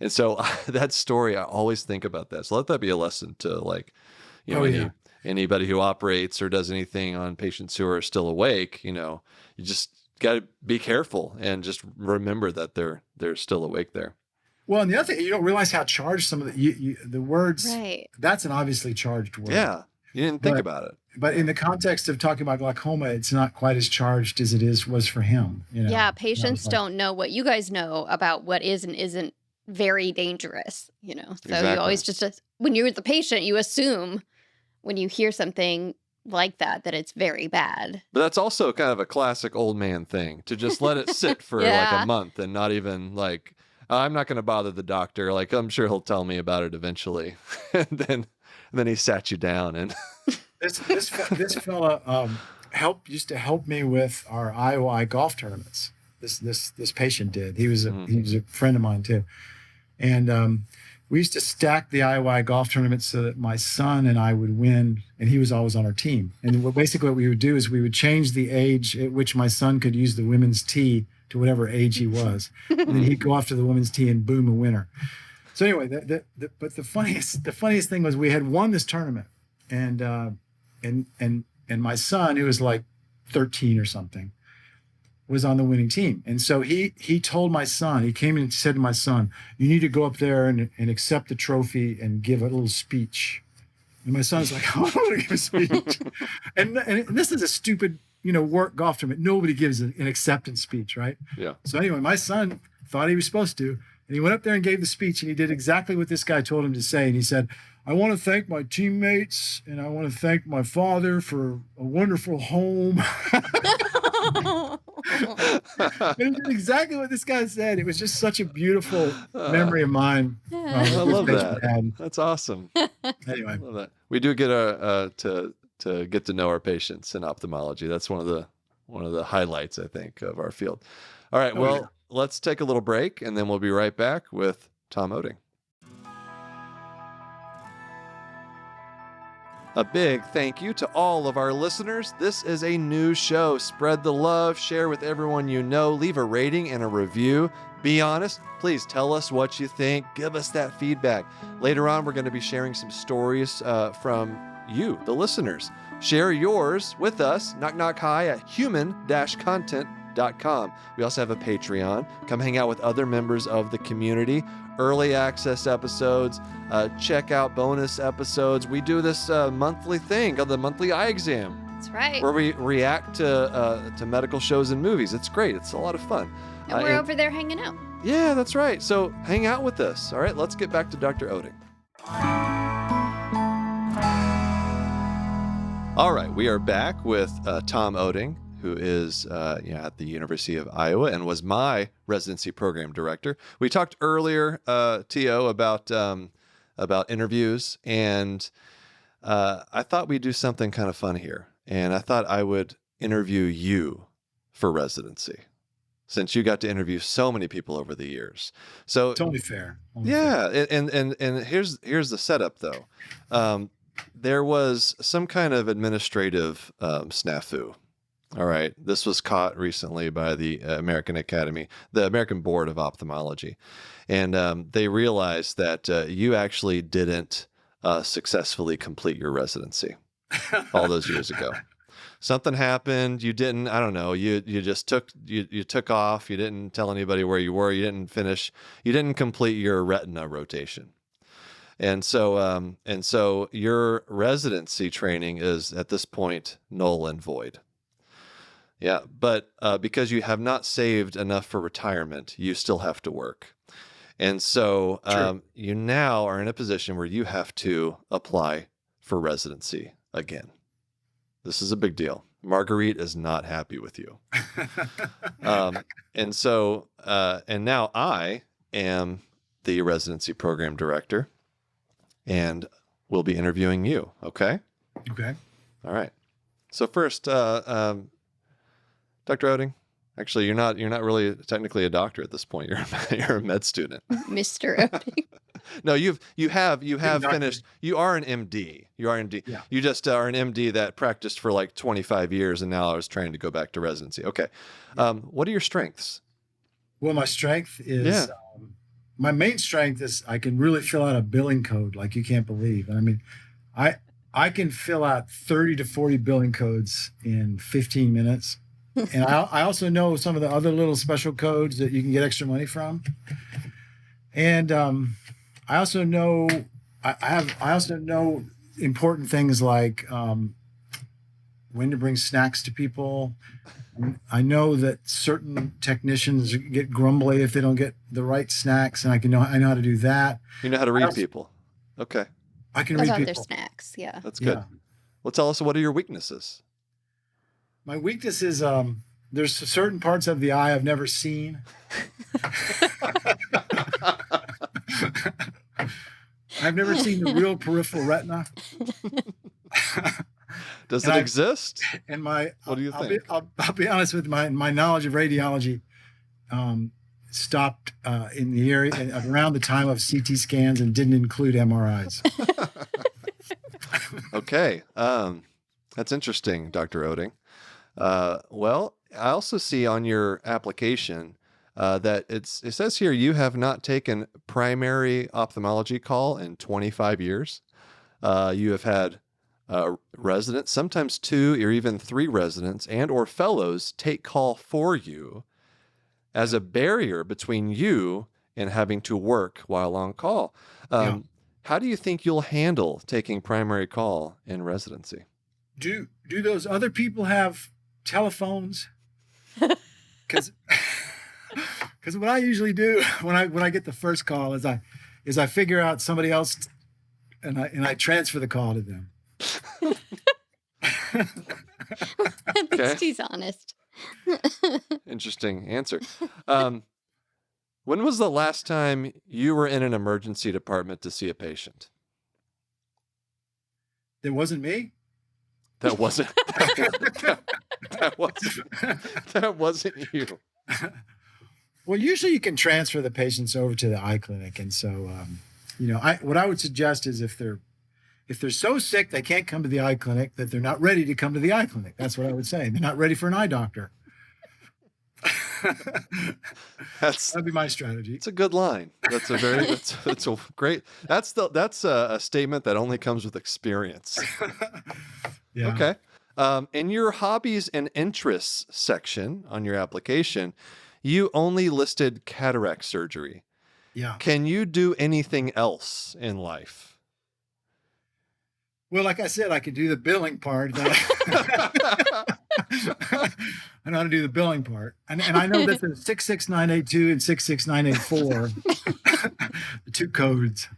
And so that story, I always think about that. So let that be a lesson to like, anybody who operates or does anything on patients who are still awake, you just got to be careful and just remember that they're still awake there. Well, and the other thing, you don't realize how charged some of the words, Right. That's an obviously charged word. Yeah. You didn't think about it. But in the context of talking about glaucoma, it's not quite as charged as was for him. Yeah, patients don't know what you guys know about what is and isn't very dangerous, So Exactly. you always when you're the patient, you assume when you hear something like that it's very bad. But that's also kind of a classic old man thing, to just let it sit for like a month and not even like, I'm not going to bother the doctor. Like, I'm sure he'll tell me about it eventually. and then he sat you down and this fella used to help me with our IOI golf tournaments. This patient did. He was a friend of mine too, and we used to stack the IOI golf tournaments so that my son and I would win, and he was always on our team. And what we would do is we would change the age at which my son could use the women's tee to whatever age he was, and then he'd go off to the women's tee and boom, a winner. So anyway, but the funniest thing was we had won this tournament, and my son, who was like 13 or something, was on the winning team. And so he told my son, he came in and said to my son, you need to go up there and accept the trophy and give a little speech. And my son's like, I don't want to give a speech. and this is a stupid, work golf tournament. Nobody gives an acceptance speech, right? Yeah. So anyway, my son thought he was supposed to, and he went up there and gave the speech, and he did exactly what this guy told him to say. And he said, I want to thank my teammates, and I want to thank my father for a wonderful home. And he did exactly what this guy said. It was just such a beautiful memory of mine. I love that. That's awesome. Anyway, love that. We do get to get to know our patients in ophthalmology. That's one of the highlights, I think, of our field. All right. Let's take a little break, and then we'll be right back with Tom Oetting. A big thank you to all of our listeners. This is a new show. Spread the love, share with everyone you know, leave a rating and a review. Be honest. Please tell us what you think. Give us that feedback. Later on, we're going to be sharing some stories from you, the listeners. Share yours with us, Knock Knock Hi at human-content.com. We also have a Patreon. Come hang out with other members of the community. Early access episodes, check out bonus episodes. We do this monthly thing called the monthly eye exam. That's right. Where we react to medical shows and movies. It's great. It's a lot of fun. And we're over there hanging out. Yeah, that's right. So hang out with us. All right, let's get back to Dr. Oetting. All right, we are back with Tom Oetting, who is at the University of Iowa and was my residency program director. We talked earlier, T.O., about interviews, and I thought we'd do something kind of fun here. And I thought I would interview you for residency, since you got to interview so many people over the years. So it's only fair. Fair. And here's the setup, though. There was some kind of administrative snafu. All right. This was caught recently by the American Board of Ophthalmology. And they realized that you actually didn't successfully complete your residency all those years ago. Something happened. You didn't, I don't know. You just took off. You didn't tell anybody where you were. You didn't finish. You didn't complete your retina rotation. And so your residency training is at this point null and void. Yeah, but because you have not saved enough for retirement, you still have to work. And so you now are in a position where you have to apply for residency again. This is a big deal. Marguerite is not happy with you. And now I am the residency program director and we'll be interviewing you. Okay. Okay. All right. So first, Dr. Oetting, actually, you're not really technically a doctor at this point. You're a med student. Mr. Oetting. No, you have finished. You are an MD. You are an MD. Yeah. You just are an MD that practiced for like 25 years, and now I was trying to go back to residency. Okay. What are your strengths? Well, my strength is my main strength is I can really fill out a billing code like you can't believe. And I mean, I can fill out 30 to 40 billing codes in 15 minutes. And I also know some of the other little special codes that you can get extra money from. And I also know I also know important things like when to bring snacks to people. I know that certain technicians get grumbly if they don't get the right snacks, and I know how to do that. You know how to read people. Okay. I can read About their people. snacks, yeah. That's good. Yeah. Well, tell us, what are your weaknesses? My weakness is there's certain parts of the eye I've never seen. I've never seen the real peripheral retina. Does it exist? And what do you think? I'll be honest with my knowledge of radiology stopped in the area around the time of CT scans and didn't include MRIs. Okay. That's interesting, Dr. Oetting. Well, I also see on your application that it says here you have not taken primary ophthalmology call in 25 years. You have had residents, sometimes 2 or even 3 residents and or fellows take call for you as a barrier between you and having to work while on call. How do you think you'll handle taking primary call in residency? Do those other people have telephones? Because what I usually do when I get the first call is I figure out somebody else and I transfer the call to them. At least he's honest. Interesting answer. When was the last time you were in an emergency department to see a patient? It wasn't me. That wasn't that wasn't you. Well, usually you can transfer the patients over to the eye clinic, and so what I would suggest is if they're so sick they can't come to the eye clinic, that they're not ready to come to the eye clinic. That's what I would say. They're not ready for an eye doctor. That'd be my strategy. It's a good line. That's a great. That's a statement that only comes with experience. Yeah. Okay. In your hobbies and interests section on your application, you only listed cataract surgery. Yeah. Can you do anything else in life? Well, like I said, I could do the billing part. I know how to do the billing part. And I know that there's 66982 and 66984, the 2 codes.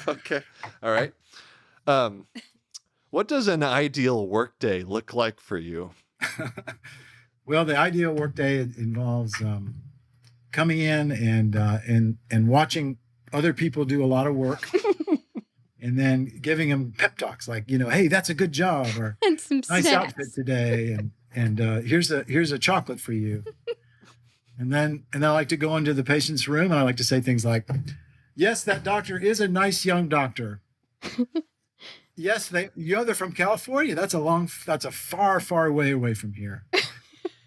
Okay. All right. What does an ideal workday look like for you? Well, the ideal workday involves coming in and watching other people do a lot of work. And then giving them pep talks like, hey, that's a good job, or and some nice snacks. outfit today, and here's a chocolate for you. And then I like to go into the patient's room and I like to say things like, yes, that doctor is a nice young doctor. Yes, they're from California. That's a far, far way away from here.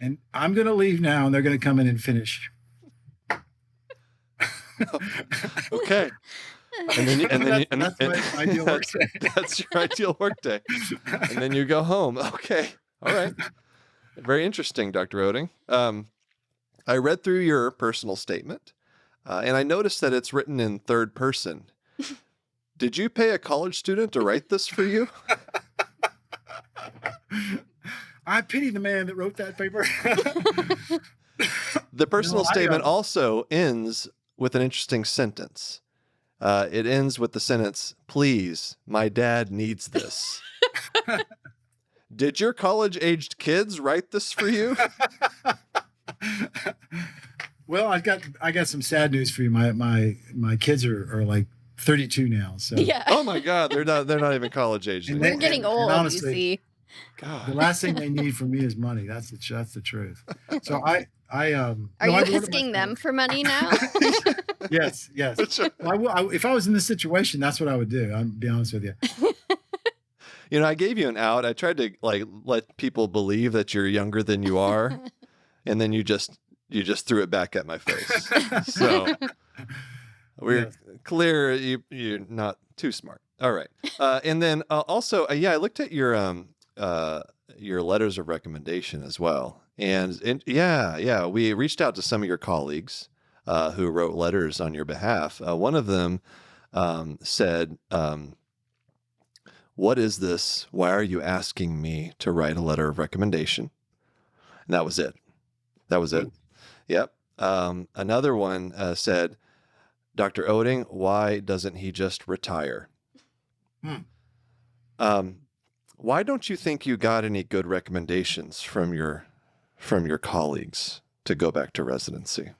And I'm going to leave now, and they're going to come in and finish. Okay. That's my ideal workday. That's your ideal workday. And then you go home. Okay. All right. Very interesting, Dr. Oetting. I read through your personal statement, and I noticed that it's written in third person. Did you pay a college student to write this for you? I pity the man that wrote that paper. The personal statement also ends with an interesting sentence. It ends with the sentence, "Please, my dad needs this." Did your college-aged kids write this for you? Well, I got some sad news for you. My kids are like 32 now. So yeah. Oh my God, they're not even college age. They're getting old. Honestly, you see. God. The last thing they need from me is money. That's the truth. So are you asking them for money now? Yes. Well, if I was in this situation, that's what I would do. I'll be honest with you. I gave you an out. I tried to let people believe that you're younger than you are, and then you just threw it back at my face. So we're clear you're not too smart. All right. And then also, I looked at your letters of recommendation as well. And we reached out to some of your colleagues who wrote letters on your behalf. One of them said, "What is this? Why are you asking me to write a letter of recommendation?" And that was it. That was it. Yep. Another one said, "Dr. Oetting, why doesn't he just retire?" Why don't you think you got any good recommendations from your colleagues to go back to residency?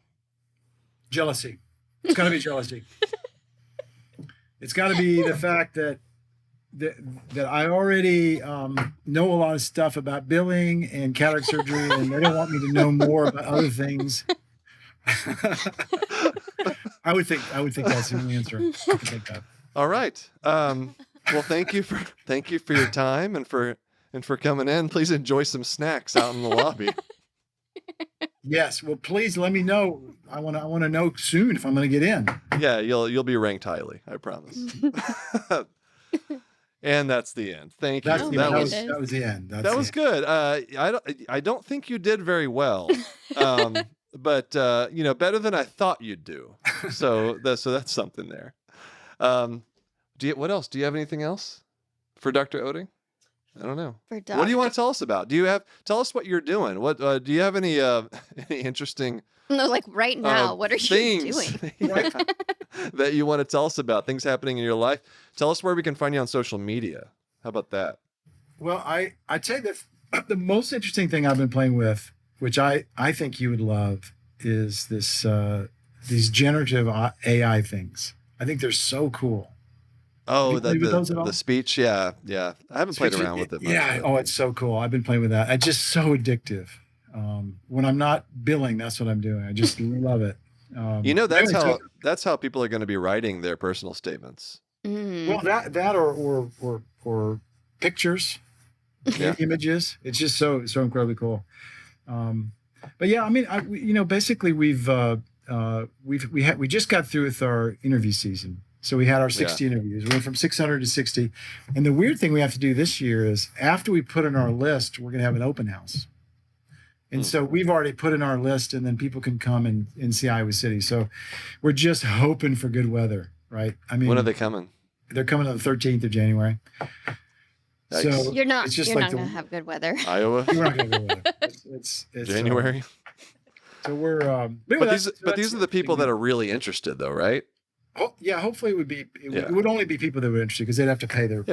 Jealousy. It's got to be jealousy. It's got to be the fact that I already know a lot of stuff about billing and cataract surgery, and they don't want me to know more about other things. I would think that's the answer. I could think that. All right. Well, thank you for your time and for coming in. Please enjoy some snacks out in the lobby. Yes. Well, please let me know. I want to know soon if I'm going to get in. Yeah, you'll be ranked highly. I promise. And that's the end. Thank you. That was the end. That was good. I don't think you did very well, but better than I thought you'd do. So that's something there. What else? Do you have anything else for Dr. Oetting? I don't know. What do you want to tell us about? Tell us what you're doing? What do you have any interesting? No, like right now, what are you doing? That you want to tell us about, things happening in your life. Tell us where we can find you on social media. How about that? Well, I'd say that the most interesting thing I've been playing with, which I think you would love, is these generative AI things. I think they're so cool. Oh, the speech. Yeah. I haven't played around with it much. Yeah. Oh, it's so cool. I've been playing with that. It's just so addictive. When I'm not billing, that's what I'm doing. I just love it. That's how people are going to be writing their personal statements. Well, that or pictures, images. It's just so incredibly cool. But yeah, I mean, basically we just got through with our interview season. So we had our 60 interviews. We went from 600 to 60. And the weird thing we have to do this year is after we put in our list, we're going to have an open house. And so we've already put in our list, and then people can come and see Iowa City. So we're just hoping for good weather, right? I mean, when are they coming? They're coming on the 13th of January. So you're not going to have good weather. Iowa? We're not going to have good weather. It's January. So we're but these are the people that are really interested, though, right? Yeah, hopefully it would only be people that were interested, because they'd have to pay to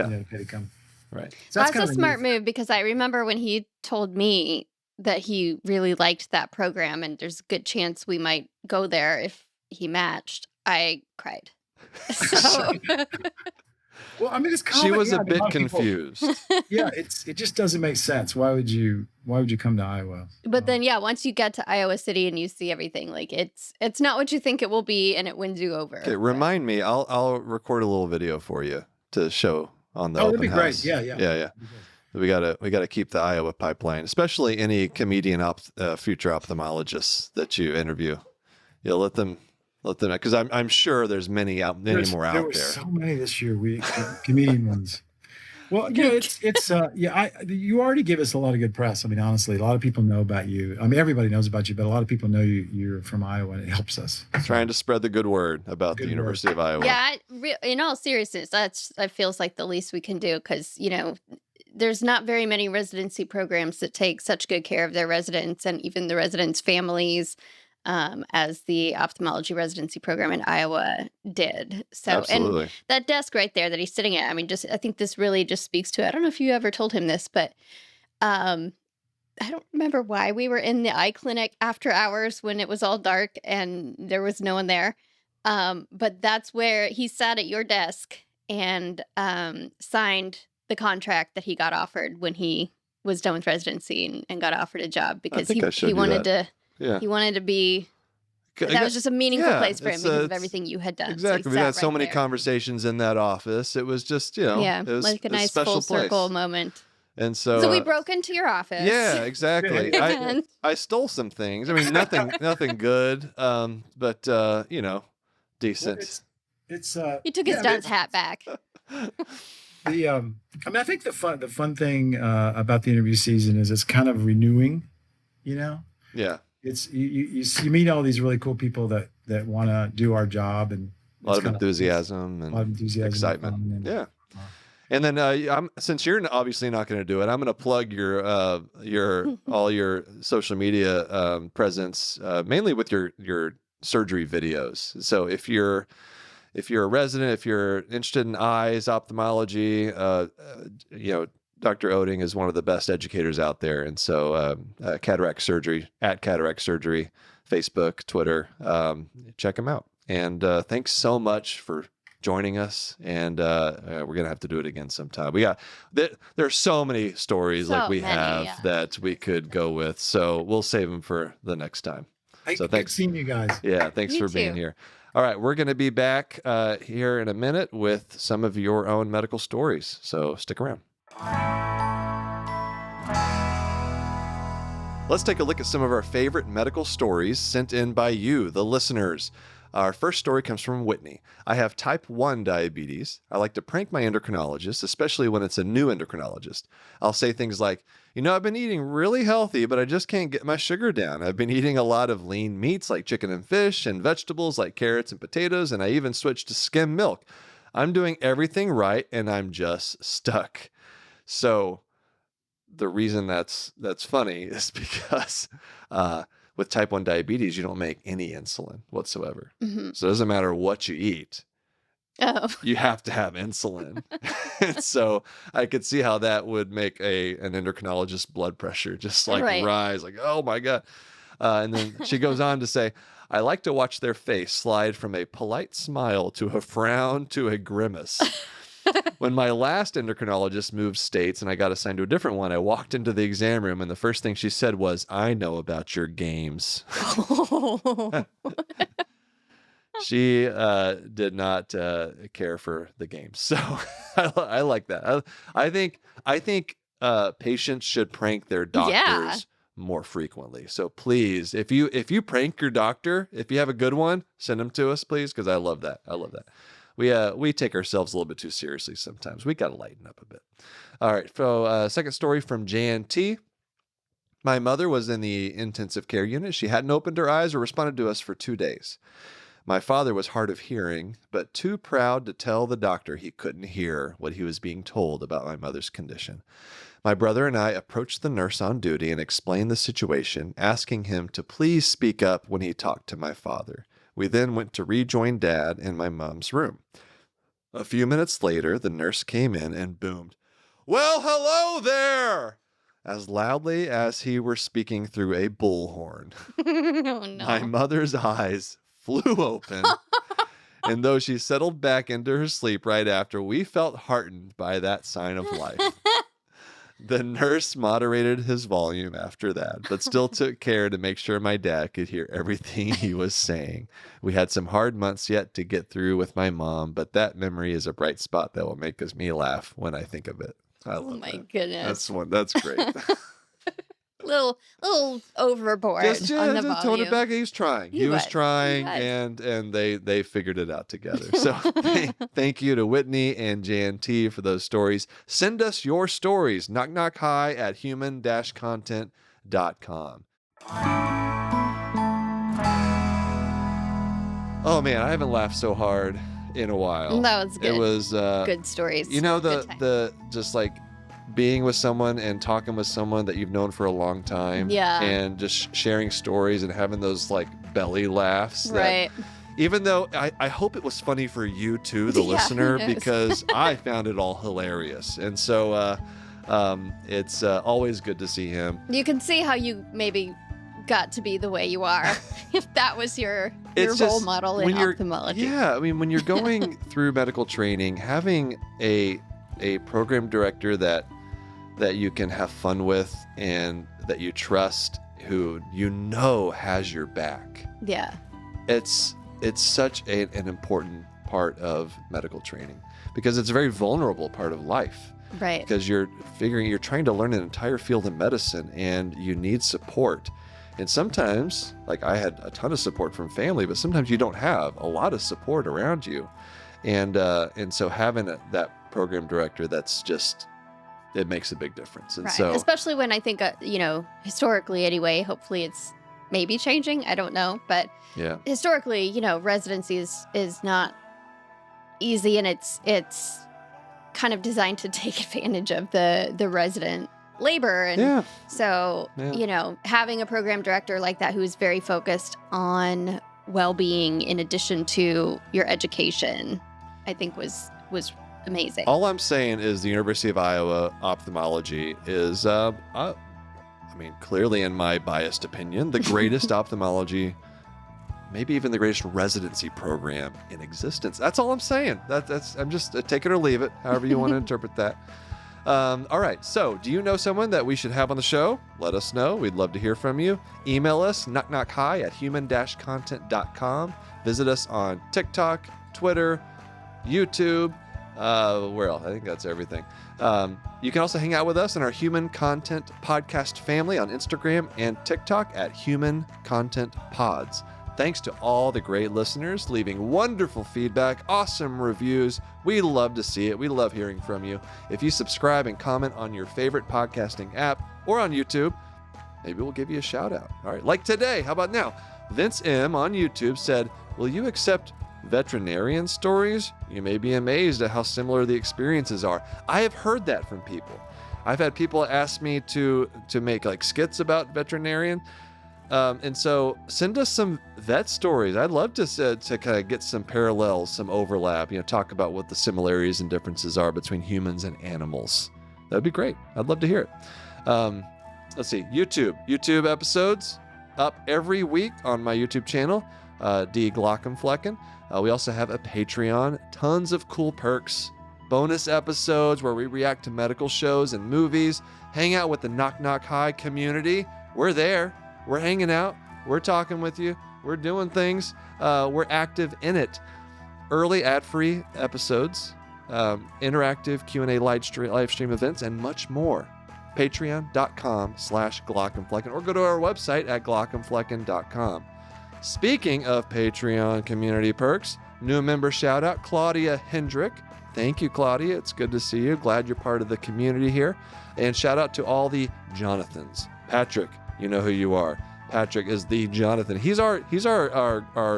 come. Right. So that's a smart move, because I remember when he told me that he really liked that program and there's a good chance we might go there if he matched, I cried. So. Well, I mean, it's she was a bit confused. Yeah, it just doesn't make sense. Why would you come to Iowa? But then, once you get to Iowa City and you see everything, like it's not what you think it will be, and it wins you over. Okay, remind me. I'll record a little video for you to show on the open that'd be house. Great. Yeah. We gotta keep the Iowa pipeline, especially any comedian future ophthalmologists that you interview. Let them, because I'm sure there's many more out there. There were so many this year. Comedian ones. Well, you already give us a lot of good press. I mean, honestly, a lot of people know about you. I mean, everybody knows about you, but a lot of people know you're from Iowa, and it helps us. Trying to spread the good word about the University of Iowa. Yeah, in all seriousness, that feels like the least we can do, because there's not very many residency programs that take such good care of their residents and even the residents' families, as the ophthalmology residency program in Iowa did. So, absolutely. And that desk right there that he's sitting at, I mean, I think this really just speaks to it. I don't know if you ever told him this, but I don't remember why we were in the eye clinic after hours when it was all dark and there was no one there. But that's where he sat at your desk and signed the contract that he got offered when he was done with residency and got offered a job, because he wanted to. Yeah. He wanted to be. That was just a meaningful place for him because of everything you had done. Exactly. So we had so many conversations in that office. It was just, it was like a nice full circle moment. And so we broke into your office. Yeah, exactly. I stole some things. I mean, nothing good, but decent. Well, he took his dunce hat back. I think the fun thing about the interview season is it's kind of renewing, Yeah. it's you meet all these really cool people that want to do our job, and a lot of kind enthusiasm a lot of enthusiasm, excitement. and Yeah. And then since you're obviously not going to do it, I'm going to plug your all your social media presence, mainly with your surgery videos. So if you're a resident, if you're interested in eyes, ophthalmology, Dr. Oetting is one of the best educators out there. And so cataract surgery, at cataract surgery, Facebook, Twitter, check him out. And thanks so much for joining us. And we're going to have to do it again sometime. There are so many stories that we could go with. So we'll save them for the next time. So thanks. Seeing you guys. Yeah. Thanks for being here. All right. We're going to be back here in a minute with some of your own medical stories. So stick around. Let's take a look at some of our favorite medical stories sent in by you, the listeners. Our first story comes from Whitney. I have type 1 diabetes. I like to prank my endocrinologist, especially when it's a new endocrinologist. I'll say things like, I've been eating really healthy, but I just can't get my sugar down. I've been eating a lot of lean meats like chicken and fish and vegetables like carrots and potatoes, and I even switched to skim milk. I'm doing everything right, and I'm just stuck. So the reason that's funny is because with type 1 diabetes, you don't make any insulin whatsoever. Mm-hmm. So it doesn't matter what you eat. Oh. You have to have insulin. And so I could see how that would make an endocrinologist's blood pressure just rise, like, oh my God. And then she goes on to say, I like to watch their face slide from a polite smile to a frown to a grimace. When my last endocrinologist moved states and I got assigned to a different one, I walked into the exam room and the first thing she said was, I know about your games. She did not care for the games. So I like that. I think patients should prank their doctors more frequently. So please, if you prank your doctor, if you have a good one, send them to us, please, because I love that. We take ourselves a little bit too seriously sometimes. We got to lighten up a bit. All right. So second story from JNT. My mother was in the intensive care unit. She hadn't opened her eyes or responded to us for 2 days. My father was hard of hearing, but too proud to tell the doctor he couldn't hear what he was being told about my mother's condition. My brother and I approached the nurse on duty and explained the situation, asking him to please speak up when he talked to my father. We then went to rejoin Dad in my mom's room. A few minutes later, the nurse came in and boomed, "Well, hello there!" as loudly as he were speaking through a bullhorn. Oh, no. My mother's eyes flew open, and though she settled back into her sleep right after, we felt heartened by that sign of life. The nurse moderated his volume after that, but still took care to make sure my dad could hear everything he was saying. We had some hard months yet to get through with my mom, but that memory is a bright spot that will make me laugh when I think of it. I love that. Goodness. That's great. little overboard just on the tone it back. He was trying. He was trying, and they figured it out together. So thank you to Whitney and JNT for those stories. Send us your stories. knockknockhigh@human-content.com. Oh man, I haven't laughed so hard in a while. That was good. It was good stories. The just like being with someone and talking with someone that you've known for a long time. Yeah. And just sharing stories and having those like belly laughs. Right. Even though I hope it was funny for you too, the listener, because I found it all hilarious. And so it's always good to see him. You can see how you maybe got to be the way you are if that was your role model in ophthalmology. Yeah. I mean, when you're going through medical training, having a program director that you can have fun with and that you trust, who has your back. Yeah. It's such an important part of medical training because it's a very vulnerable part of life. Right. Because you're trying to learn an entire field of medicine and you need support. And sometimes, like I had a ton of support from family, but sometimes you don't have a lot of support around you. And so having that program director, it makes a big difference. And right. so, especially when I think, historically anyway, hopefully it's maybe changing. I don't know. But historically, residency is not easy, and it's kind of designed to take advantage of the resident labor. And so, having a program director like that who's very focused on well-being in addition to your education, I think was amazing. All I'm saying is the University of Iowa ophthalmology is, clearly in my biased opinion, the greatest ophthalmology, maybe even the greatest residency program in existence. That's all I'm saying. I'm just take it or leave it, however you want to interpret that. All right. So, do you know someone that we should have on the show? Let us know. We'd love to hear from you. Email us, knockknockhi@human-content.com. Visit us on TikTok, Twitter, YouTube. Where else? I think that's everything. You can also hang out with us in our Human Content Podcast family on Instagram and TikTok at Human Content Pods. Thanks to all the great listeners leaving wonderful feedback, awesome reviews. We love to see it. We love hearing from you. If you subscribe and comment on your favorite podcasting app or on YouTube, maybe we'll give you a shout out. All right, like today. How about now? Vince M. on YouTube said, "Will you accept veterinarian stories? You may be amazed at how similar the experiences are." I have heard that from people. I've had people ask me to make like skits about veterinarian. And so send us some vet stories. I'd love to kind of get some parallels, some overlap, talk about what the similarities and differences are between humans and animals. That'd be great. I'd love to hear it. Let's see, YouTube episodes up every week on my YouTube channel, D. Glaucomfleckens. We also have a Patreon, tons of cool perks, bonus episodes where we react to medical shows and movies, hang out with the Knock Knock Hi community. We're there. We're hanging out. We're talking with you. We're doing things. We're active in it. Early ad-free episodes, interactive Q&A live stream events, and much more. Patreon.com/Glaucomfleckens, or go to our website at glaucomfleckens.com. Speaking of Patreon community perks, new member shout out, Claudia Hendrick. Thank you, Claudia. It's good to see you. Glad you're part of the community here. And shout out to all the Jonathans. Patrick, you know who you are. Patrick is the Jonathan. He's our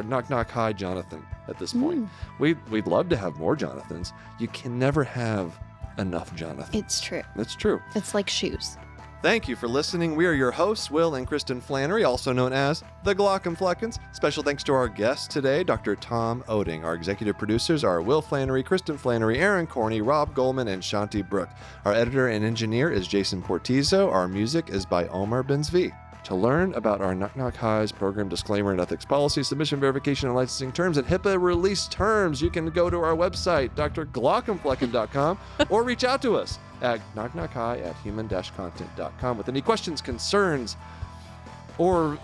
Knock Knock Hi Jonathan at this point. We'd love to have more Jonathans. You can never have enough Jonathan. It's true. It's true. It's like shoes. Thank you for listening. We are your hosts, Will and Kristen Flannery, also known as the Glaucomfleckens. Special thanks to our guest today, Dr. Tom Oetting. Our executive producers are Will Flannery, Kristen Flannery, Aaron Corney, Rob Goldman, and Shanti Brook. Our editor and engineer is Jason Portizo. Our music is by Omar Benzvi. To learn about our Knock Knock Hi's program disclaimer and ethics policy, submission verification and licensing terms, and HIPAA release terms, you can go to our website, drglaucomfleckens.com, or reach out to us at knockknockhi@human-content.com with any questions, concerns, or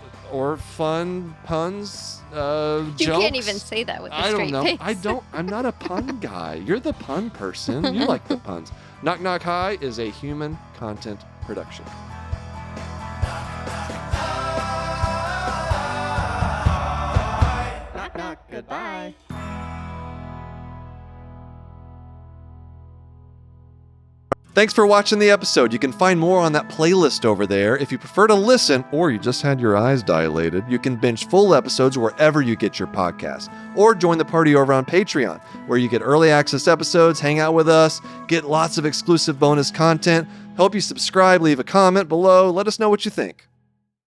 fun puns, jokes. You can't even say that with a straight face. I don't know. I'm not a pun guy. You're the pun person. You like the puns. Knock Knock Hi is a human content production. Knock knock. Goodbye. Thanks for watching the episode. You can find more on that playlist over there. If you prefer to listen, or you just had your eyes dilated, you can binge full episodes wherever you get your podcasts. Or join the party over on Patreon, where you get early access episodes, hang out with us, get lots of exclusive bonus content. Hope you subscribe, leave a comment below. Let us know what you think.